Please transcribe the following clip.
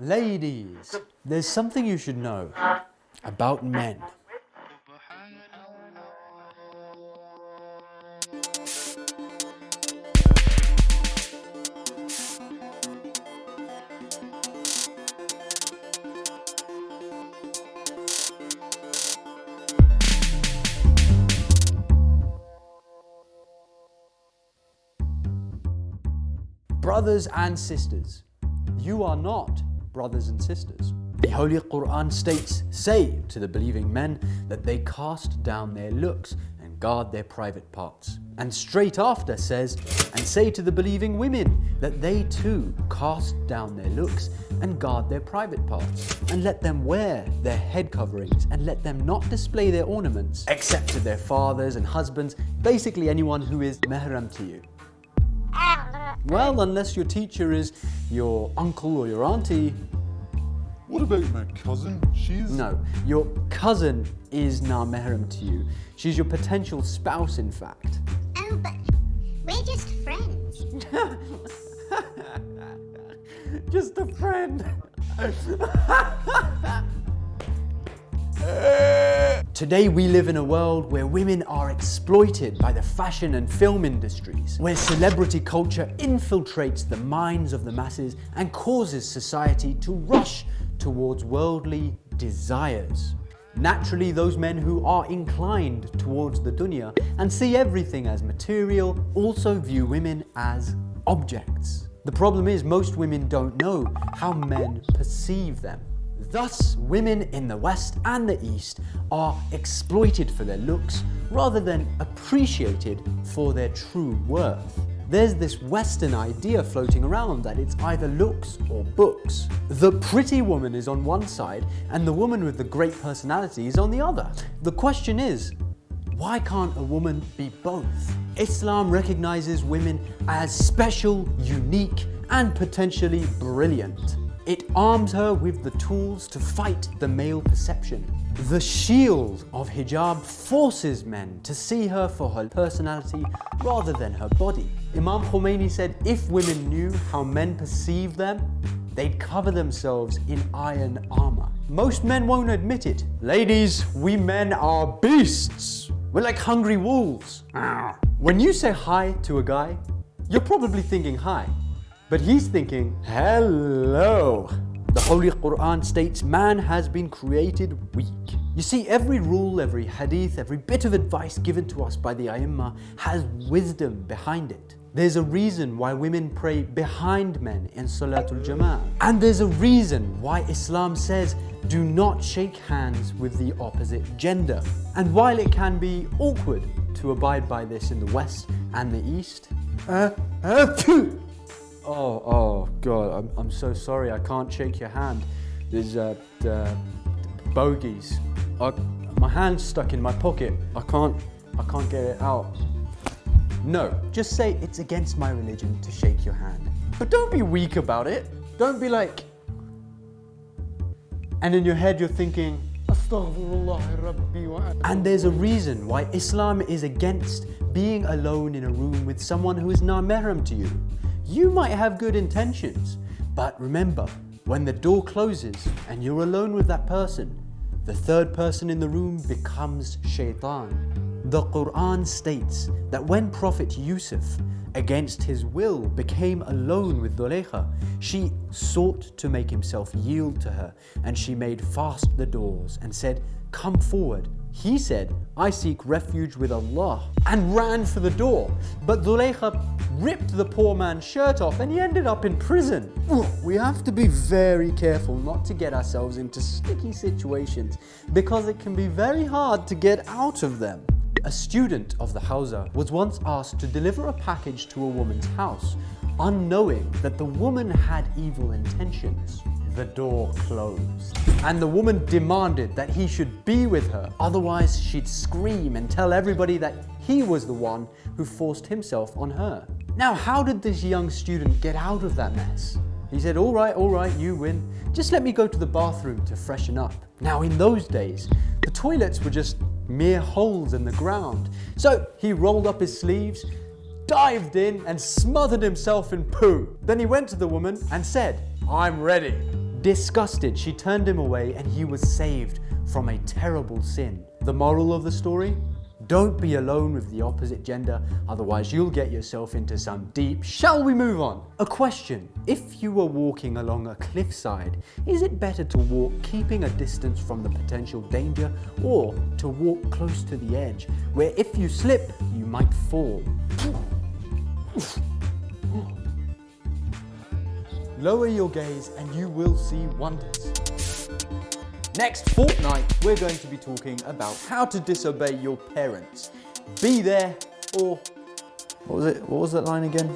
Ladies, there's something you should know about men. Brothers and sisters, you are not brothers and sisters. The Holy Quran states, say to the believing men that they cast down their looks and guard their private parts. And straight after says, and say to the believing women that they too cast down their looks and guard their private parts. And let them wear their head coverings and let them not display their ornaments except to their fathers and husbands, basically anyone who is mahram to you. Well, unless your teacher is your uncle or your auntie. What about my cousin? No, your cousin is now mahram to you. She's your potential spouse, in fact. Oh, but we're just friends. Just a friend. Today we live in a world where women are exploited by the fashion and film industries, where celebrity culture infiltrates the minds of the masses and causes society to rush towards worldly desires. Naturally, those men who are inclined towards the dunya and see everything as material also view women as objects. The problem is most women don't know how men perceive them. Thus, women in the West and the East are exploited for their looks rather than appreciated for their true worth. There's this Western idea floating around that it's either looks or books. The pretty woman is on one side and the woman with the great personality is on the other. The question is, why can't a woman be both? Islam recognizes women as special, unique, and potentially brilliant. It arms her with the tools to fight the male perception. The shield of hijab forces men to see her for her personality rather than her body. Imam Khomeini said if women knew how men perceive them, they'd cover themselves in iron armor. Most men won't admit it. Ladies, we men are beasts. We're like hungry wolves. When you say hi to a guy, you're probably thinking hi. But he's thinking, hello. The Holy Quran states man has been created weak. You see, every rule, every hadith, every bit of advice given to us by the A'immah has wisdom behind it. There's a reason why women pray behind men in Salatul Jama'ah. And there's a reason why Islam says do not shake hands with the opposite gender. And while it can be awkward to abide by this in the West and the East, Oh God, I'm so sorry, I can't shake your hand. There's bogies. My hand's stuck in my pocket. I can't get it out. No, just say it's against my religion to shake your hand. But don't be weak about it. Don't be like, and in your head you're thinking, Astaghfirullah Rabbi wa. And there's a reason why Islam is against being alone in a room with someone who is not mahram to you. You might have good intentions, but remember, when the door closes and you're alone with that person, the third person in the room becomes shaitan. The Quran states that when Prophet Yusuf, against his will, became alone with Zulaykha, she sought to make himself yield to her, and she made fast the doors and said, "Come forward." He said, "I seek refuge with Allah," and ran for the door. But Zulaykha ripped the poor man's shirt off and he ended up in prison. We have to be very careful not to get ourselves into sticky situations because it can be very hard to get out of them. A student of the Hawza was once asked to deliver a package to a woman's house, unknowing that the woman had evil intentions. The door closed, and the woman demanded that he should be with her, otherwise she'd scream and tell everybody that he was the one who forced himself on her. Now, how did this young student get out of that mess? He said, all right, you win. Just let me go to the bathroom to freshen up. Now, in those days, the toilets were just mere holes in the ground. So he rolled up his sleeves, dived in and smothered himself in poo. Then he went to the woman and said, "I'm ready." Disgusted, she turned him away and he was saved from a terrible sin. The moral of the story? Don't be alone with the opposite gender, otherwise you'll get yourself into some deep... Shall we move on? A question. If you were walking along a cliffside, is it better to walk keeping a distance from the potential danger, or to walk close to the edge, where if you slip, you might fall? Lower your gaze and you will see wonders. Next fortnight, we're going to be talking about how to disobey your parents. Be there or... What was that line again?